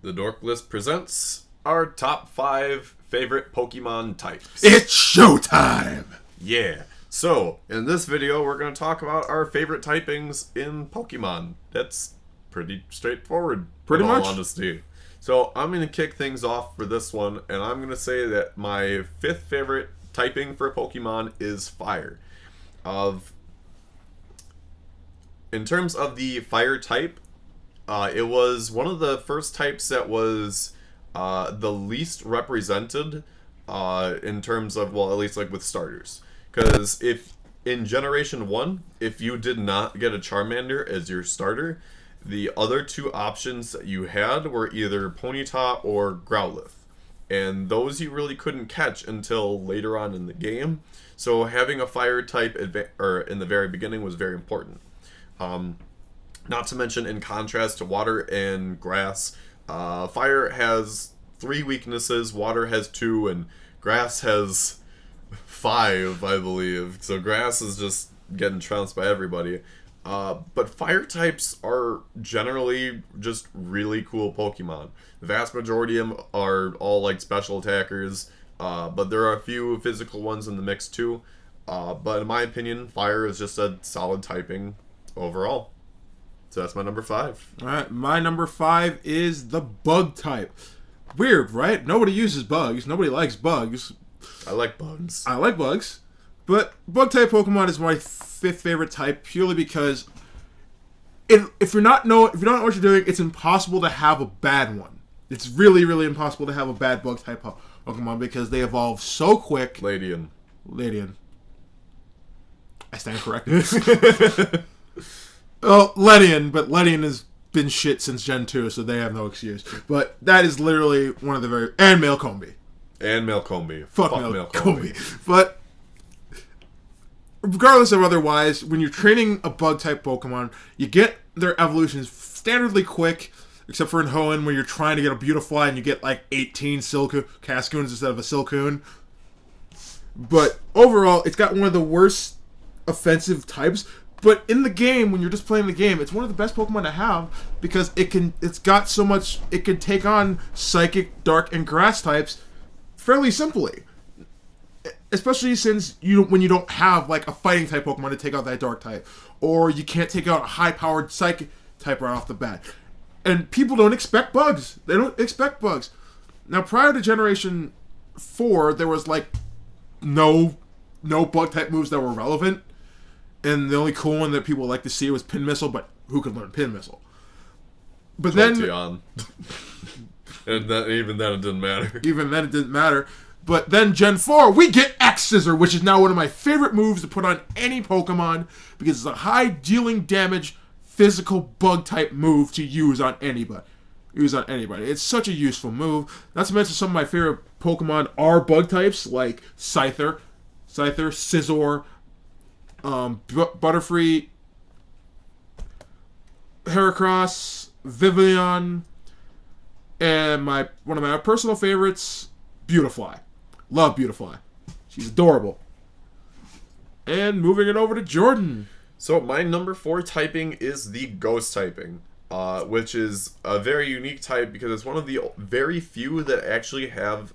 The Dork List presents our top 5 favorite Pokemon types. It's showtime! Yeah. So, in this video, we're going to talk about our favorite typings in Pokemon. That's pretty straightforward, Pretty much. in all honesty. So, I'm going to kick things off for this one, and I'm going to say that my 5th favorite typing for Pokemon is Fire. In terms of the Fire type, it was one of the first types that was the least represented in terms of, well, at least like with starters. Because if in Generation 1, if you did not get a Charmander as your starter, the other two options that you had were either Ponyta or Growlithe. And those you really couldn't catch until later on in the game. So having a Fire type in the very beginning was very important. Not to mention, in contrast to Water and Grass, Fire has 3 weaknesses, Water has 2, and Grass has 5, I believe. So Grass is just getting trounced by everybody. But Fire types are generally just really cool Pokemon. The vast majority of them are all like special attackers, but there are a few physical ones in the mix too. But in my opinion, Fire is just a solid typing overall. So that's my number 5. Alright, my number 5 is the Bug type. Weird, right? Nobody uses bugs. Nobody likes bugs. I like bugs. I like bugs. But Bug type Pokemon is my 5th favorite type purely because if you don't know what you're doing, it's impossible to have a bad one. It's really, really impossible to have a bad Bug type Pokemon because they evolve so quick. Ladian. I stand corrected. Well, Ledian, but Ledian has been shit since Gen 2, so they have no excuse. But that is literally one of the very... And Mailcombi. Fuck Mailcombi. But regardless of otherwise, when you're training a Bug-type Pokemon, you get their evolutions standardly quick, except for in Hoenn, where you're trying to get a Beautifly and you get like 18 Cascoons instead of a Silcoon. But overall, it's got one of the worst offensive types. But in the game, when you're just playing the game, it's one of the best Pokemon to have because it's got so much. It can take on Psychic, Dark, and Grass types fairly simply. Especially since when you don't have like a Fighting type Pokemon to take out that Dark type, or you can't take out a high-powered Psychic type right off the bat. And people don't expect bugs. They don't expect bugs. Now, prior to Generation 4, there was like no Bug type moves that were relevant. And the only cool one that people like to see was Pin Missile, but who could learn Pin Missile? But then... And even then it didn't matter. But then Gen 4, we get X-Scissor, which is now one of my favorite moves to put on any Pokemon, because it's a high dealing damage, physical Bug-type move to use on anybody. It's such a useful move. Not to mention some of my favorite Pokemon are Bug-types, like Scyther, Scizor, Butterfree, Heracross, Vivillon, and one of my personal favorites, Beautifly. Love Beautifly. She's adorable. And moving it over to Jordan. So my number 4 typing is the Ghost typing, which is a very unique type because it's one of the very few that actually have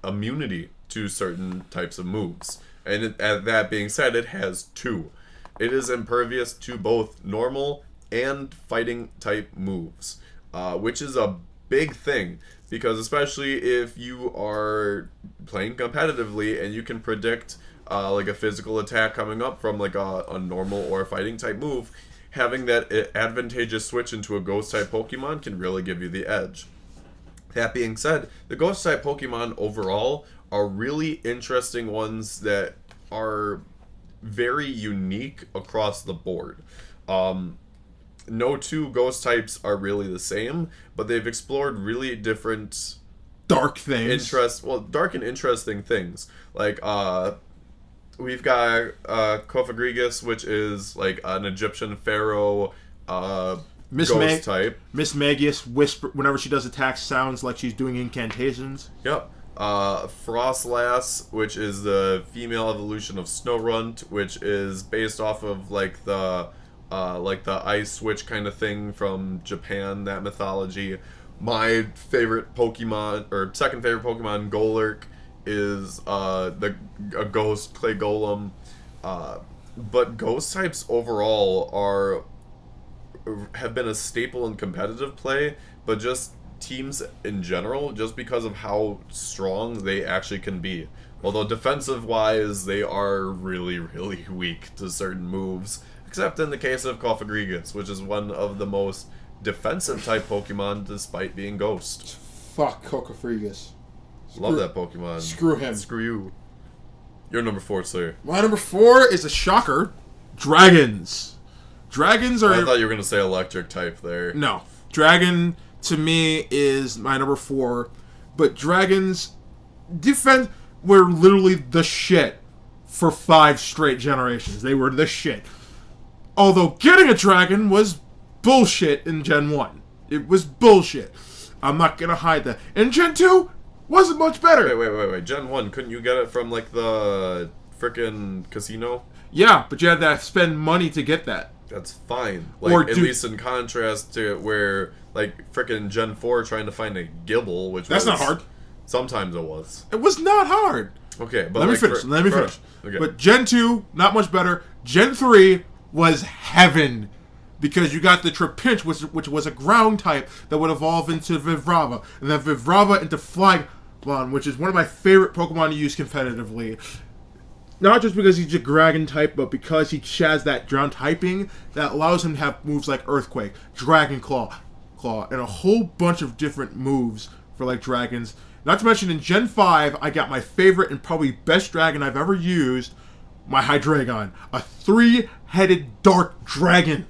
immunity to certain types of moves. And that being said, it has 2. It is impervious to both normal and fighting type moves, which is a big thing, because especially if you are playing competitively and you can predict like a physical attack coming up from like a normal or a fighting type move, having that advantageous switch into a Ghost type Pokemon can really give you the edge. That being said, the Ghost type Pokemon overall are really interesting ones that are very unique across the board. No two Ghost types are really the same, but they've explored really different dark things. Dark and interesting things. Like we've got Kofagrigus, which is like an Egyptian pharaoh ghost type. Miss Magius whisper whenever she does attacks, sounds like she's doing incantations. Yep. Frostlass, which is the female evolution of Snorunt, which is based off of like the ice witch kind of thing from Japan, that mythology. My favorite Pokemon, or second favorite Pokemon, Golurk, is a Ghost Clay Golem. But Ghost types overall have been a staple in competitive play, but just teams in general, just because of how strong they actually can be. Although defensive-wise, they are really, really weak to certain moves, except in the case of Cofagrigus, which is one of the most defensive-type Pokemon despite being Ghost. Fuck Cofagrigus. Love that Pokemon. Screw him. Screw you. You're number 4, sir. My number 4 is a shocker. Dragons. Dragons are... I thought you were going to say electric type there. No. Dragon, to me, is my number 4. But dragons defend were literally the shit for 5 straight generations. They were the shit. Although getting a dragon was bullshit in Gen 1. It was bullshit. I'm not going to hide that. In Gen 2, wasn't much better. Wait. Gen 1, couldn't you get it from, like, the frickin' casino? Yeah, but you had to spend money to get that. That's fine. Like, at least in contrast to where, like, frickin' Gen 4 trying to find a Gibble, which That's not hard. Sometimes it was. It was not hard. Okay, but Let me finish. Okay. But Gen 2, not much better. Gen 3 was heaven. Because you got the Trapinch, which was a ground type that would evolve into Vibrava. And then Vibrava into Flygon, which is one of my favorite Pokemon to use competitively. Not just because he's a dragon type, but because he has that ground typing that allows him to have moves like Earthquake, Dragon Claw, and a whole bunch of different moves for like dragons. Not to mention in Gen 5, I got my favorite and probably best dragon I've ever used, my Hydreigon. A 3-headed dark dragon.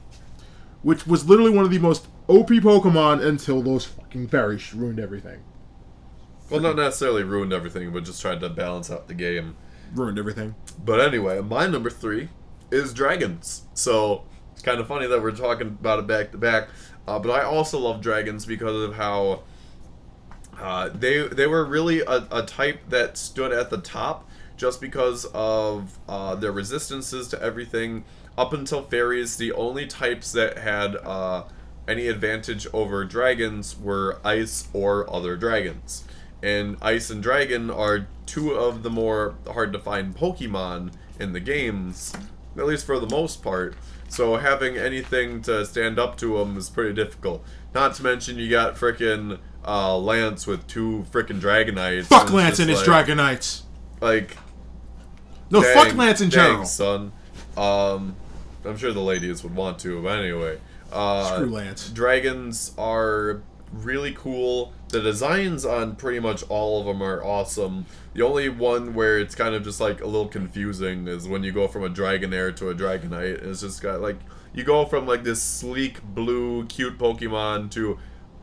Which was literally one of the most OP Pokemon until those fucking berries ruined everything. Well, not necessarily ruined everything, but just tried to balance out the game. Ruined everything. But anyway, my number 3 is dragons. So, it's kind of funny that we're talking about it back to back. But I also love dragons because of how they were really a type that stood at the top just because of their resistances to everything. Up until fairies, the only types that had any advantage over dragons were ice or other dragons. And ice and dragon are 2 of the more hard to find Pokemon in the games, at least for the most part. So having anything to stand up to them is pretty difficult. Not to mention you got frickin' Lance with 2 frickin' Dragonites. Fuck Lance and his Dragonites. Like, no, fuck Lance in general. Dang, son. I'm sure the ladies would want to, but anyway. Screw Lance. Dragons are really cool. The designs on pretty much all of them are awesome. The only one where it's kind of just like a little confusing is when you go from a Dragonair to a Dragonite. It's just got like, you go from like this sleek blue cute Pokemon to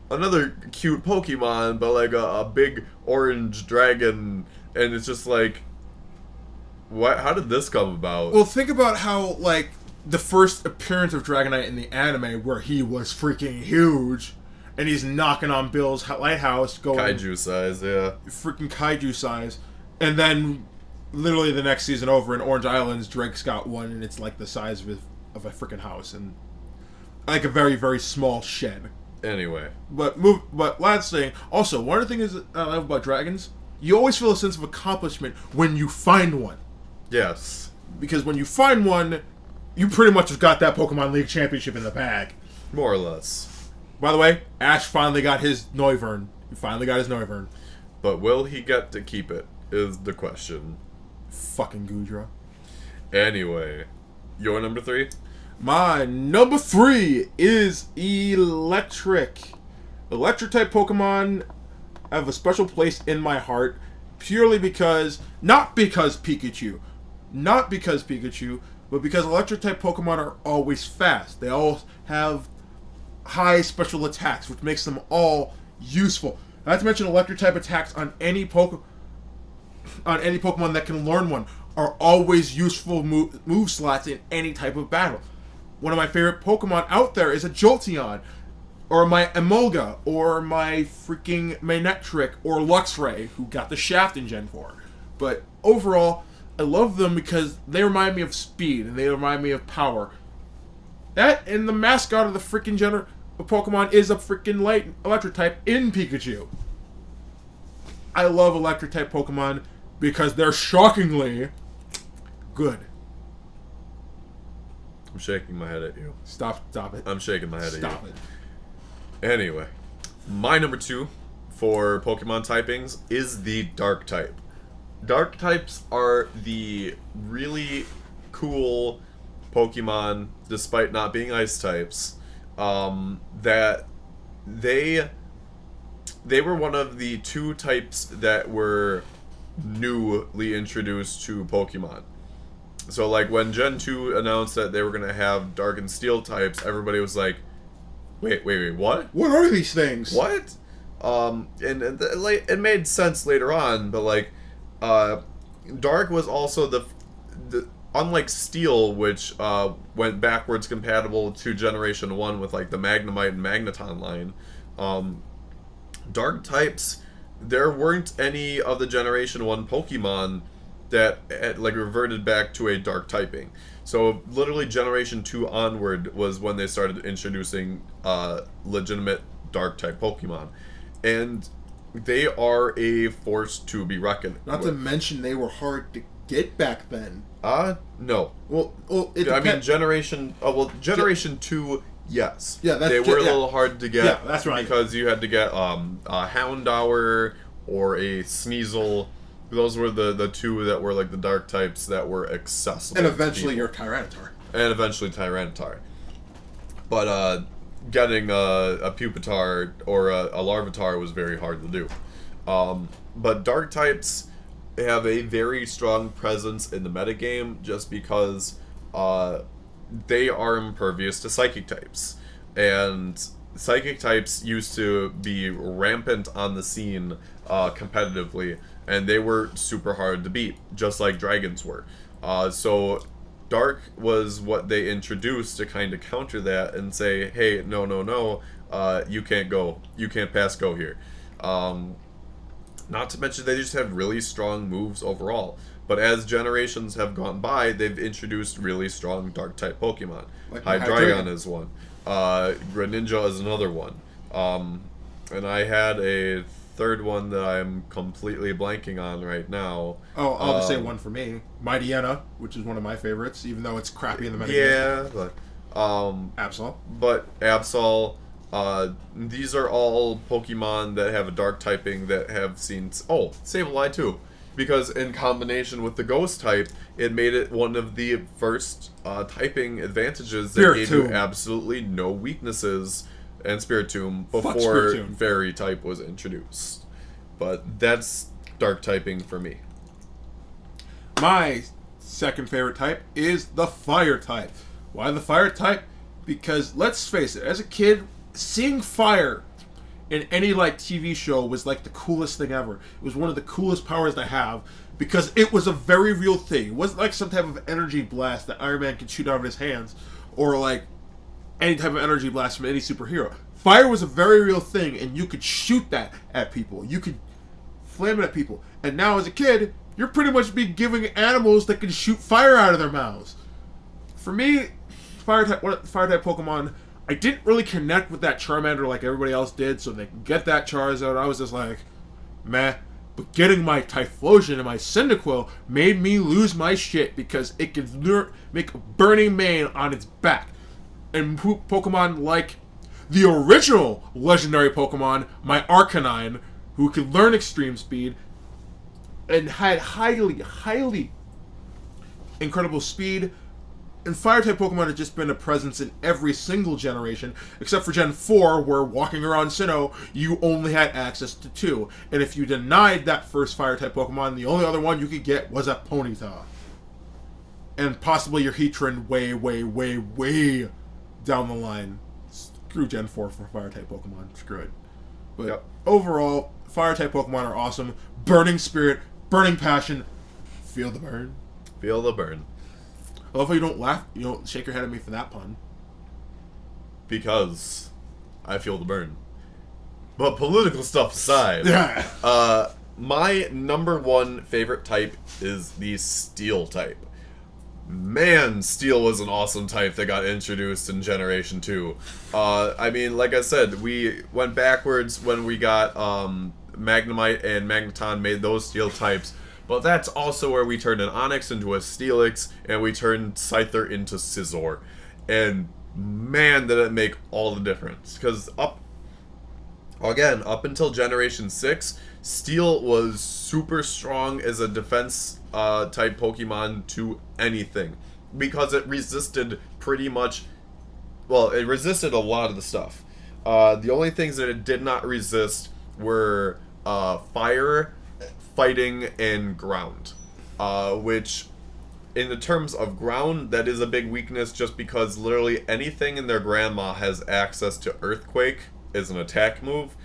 another cute Pokemon, but like a big orange dragon, and it's just like, what? How did this come about? Well, think about how like the first appearance of Dragonite in the anime, where he was freaking huge, and he's knocking on Bill's lighthouse, going Kaiju size, yeah, freaking kaiju size, and then literally the next season over in Orange Islands, Drake's got one, and it's like the size of a freaking house, and like a very, very small shed. Anyway, but last thing, also one of the things that I love about dragons, you always feel a sense of accomplishment when you find one. Yes, because when you find one, you pretty much have got that Pokemon League championship in the bag. More or less. By the way, Ash finally got his Noivern. He finally got his Noivern. But will he get to keep it, is the question. Fucking Goodra. Anyway, your number 3? My number 3 is Electric. Electric type Pokemon have a special place in my heart, purely because, not because Pikachu, but because electric type Pokemon are always fast. They all have high special attacks, which makes them all useful. Not to mention electric type attacks on any Pokemon that can learn one are always useful move slots in any type of battle. One of my favorite Pokemon out there is a Jolteon, or my Emolga, or my freaking Manectric, or Luxray, who got the Shaft in Gen 4. But overall, I love them because they remind me of speed, and they remind me of power. That, and the mascot of the freaking Pokemon is a freaking light electric type in Pikachu. I love electric type Pokemon because they're shockingly good. I'm shaking my head at you. Stop it. I'm shaking my head at you. Stop it. Anyway, my number 2 for Pokemon typings is the Dark type. Dark types are the really cool Pokemon, despite not being ice types, that they were one of the 2 types that were newly introduced to Pokemon. So, like, when Gen 2 announced that they were going to have Dark and Steel types, everybody was like, wait, what? What are these things? What? It made sense later on, but, like, Dark was also the unlike Steel, which went backwards compatible to Generation 1 with, like, the Magnemite and Magneton line, Dark types, there weren't any of the Generation 1 Pokemon that had, like, reverted back to a Dark typing. So literally Generation 2 onward was when they started introducing legitimate Dark type Pokemon. And they are a force to be reckoned with. Not to mention they were hard to get back then. No. Well, I mean, Generation 2, yes. Yeah, they were a little hard to get. Yeah, that's right. Because you had to get a Houndour or a Sneasel. Those were the 2 that were, like, the Dark types that were accessible. And eventually your Tyranitar. But getting a Pupitar or a Larvitar was very hard to do. But Dark types have a very strong presence in the metagame just because they are impervious to Psychic types. And Psychic types used to be rampant on the scene competitively, and they were super hard to beat, just like Dragons were. So Dark was what they introduced to kind of counter that and say, hey, no, you can't go. You can't pass go here. Not to mention they just have really strong moves overall. But as generations have gone by, they've introduced really strong Dark-type Pokemon. Like Hydreigon is one. Greninja is another one. And I had a third one that I'm completely blanking on right now. Oh, I'll just say one for me. Mightyena, which is one of my favorites, even though it's crappy in the metagame. Yeah, but Absol. But Absol, these are all Pokemon that have a Dark typing that have seen... Oh, Sableye too. Because in combination with the Ghost type, it made it one of the first typing advantages that gave you absolutely no weaknesses and Spiritomb before Fairy type was introduced. But that's Dark typing for me. My second favorite type is the Fire type. Why the Fire type? Because let's face it, as a kid, seeing fire in any like TV show was like the coolest thing ever. It was one of the coolest powers to have because it was a very real thing. It wasn't like some type of energy blast that Iron Man could shoot out of his hands or like any type of energy blast from any superhero. Fire was a very real thing, and you could shoot that at people. You could flame it at people. And now as a kid, you're pretty much be giving animals that can shoot fire out of their mouths. For me, fire type Pokemon, I didn't really connect with that Charmander like everybody else did, so they can get that Charizard. I was just like, meh. But getting my Typhlosion and my Cyndaquil made me lose my shit because it could make a burning mane on its back. And Pokemon like the original legendary Pokemon, my Arcanine, who could learn extreme speed and had highly incredible speed. And Fire-type Pokemon had just been a presence in every single generation, except for Gen 4, where walking around Sinnoh, you only had access to 2. And if you denied that first Fire-type Pokemon, the only other one you could get was a Ponyta. And possibly your Heatran way down the line. Screw Gen 4 for Fire-type Pokemon. Screw it. But overall, Fire-type Pokemon are awesome. Burning Spirit, Burning Passion. Feel the burn. Feel the burn. I love how you don't laugh, you don't shake your head at me for that pun. Because I feel the burn. But political stuff aside, my number one favorite type is the Steel type. Man, Steel was an awesome type that got introduced in Generation 2. I mean, like I said, we went backwards when we got Magnemite and Magneton made those Steel types, but that's also where we turned an Onix into a Steelix, and we turned Scyther into Scizor. And man, did it make all the difference. Because up until Generation 6, Steel was super strong as a defense type Pokemon to anything. Because it resisted pretty much... Well, it resisted a lot of the stuff. The only things that it did not resist were fire, fighting, and ground. Which, in the terms of ground, that is a big weakness just because literally anything in their grandma has access to Earthquake as an attack move.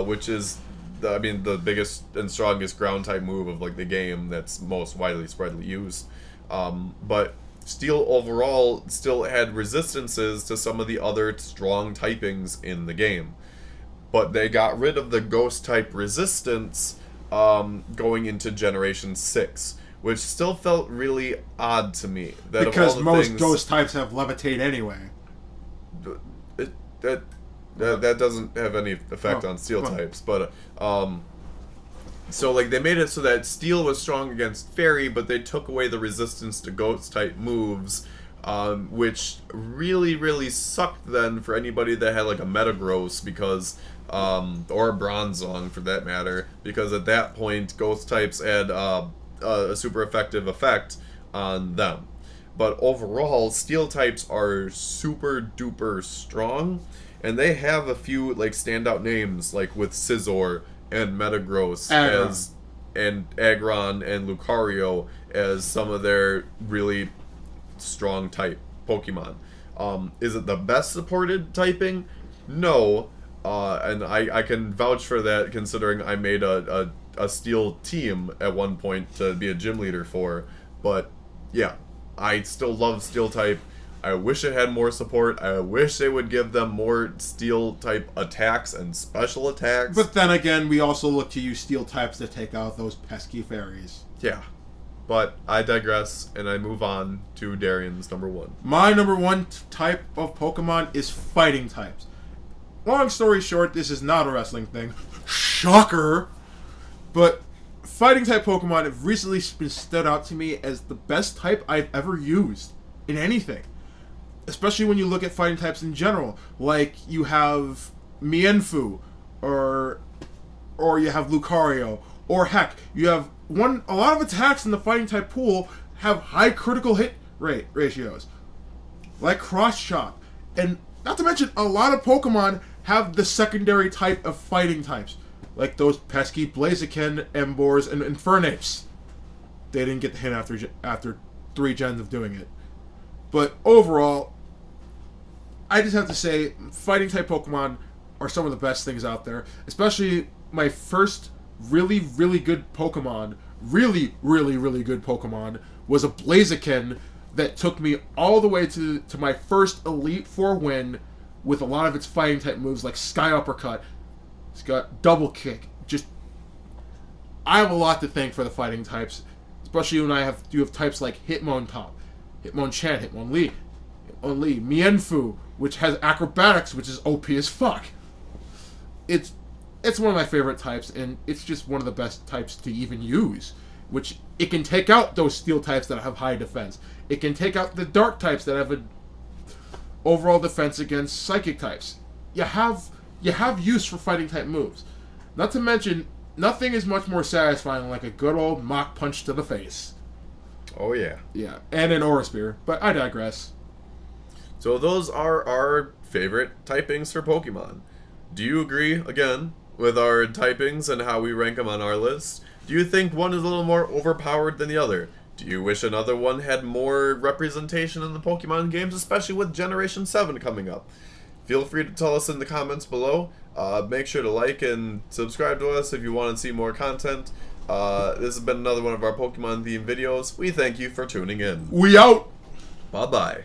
Which is, the biggest and strongest ground type move of like the game that's most widely spreadly used. But Steel overall still had resistances to some of the other strong typings in the game. But they got rid of the ghost type resistance going into Generation 6, which still felt really odd to me. That because of all the most things, ghost types have levitate anyway. That doesn't have any effect on Steel types, but so like they made it so that Steel was strong against Fairy, but they took away the resistance to Ghost type moves, which really sucked then for anybody that had like a Metagross because or a Bronzong for that matter, because at that point Ghost types had a super effective effect on them. But overall, Steel types are super duper strong. And they have a few like standout names, like with Scizor and Metagross and Aggron and Lucario as some of their really strong type Pokemon. Is it the best supported typing? No, and I can vouch for that considering I made a Steel team at one point to be a gym leader for. But yeah, I still love Steel type. I wish it had more support. I wish they would give them more Steel type attacks and special attacks. But then again, we also look to use Steel types to take out those pesky fairies. Yeah. But I digress, and I move on to Darian's number 1. My number 1 type of Pokemon is fighting types. Long story short, this is not a wrestling thing. Shocker! But fighting type Pokemon have recently been stood out to me as the best type I've ever used in anything. Especially when you look at fighting types in general. Like, you have Mienfoo, or you have Lucario, or heck, you have a lot of attacks in the fighting type pool have high critical hit ratios. Like Cross Chop. And not to mention, a lot of Pokemon have the secondary type of fighting types. Like those pesky Blaziken, Emboars, and Infernape. They didn't get the hint after 3 gens of doing it. But overall, I just have to say, fighting type Pokemon are some of the best things out there. Especially my first really good Pokemon, really good Pokemon, was a Blaziken that took me all the way to my first Elite Four win with a lot of its fighting type moves like Sky Uppercut. It's got Double Kick. I have a lot to thank for the fighting types, especially when you have types like Hitmonchan, Hitmonlee, Mienfoo, which has acrobatics, which is OP as fuck. It's one of my favorite types, and it's just one of the best types to even use. Which it can take out those Steel types that have high defense. It can take out the Dark types that have an overall defense against Psychic types. You have use for fighting type moves. Not to mention, nothing is much more satisfying like a good old Mach Punch to the face. Oh yeah. Yeah, and an Aura Spear, but I digress. So those are our favorite typings for Pokemon. Do you agree, again, with our typings and how we rank them on our list? Do you think one is a little more overpowered than the other? Do you wish another one had more representation in the Pokemon games, especially with Generation 7 coming up? Feel free to tell us in the comments below. Make sure to like and subscribe to us if you want to see more content. This has been another one of our Pokemon themed videos. We thank you for tuning in. We out! Bye-bye.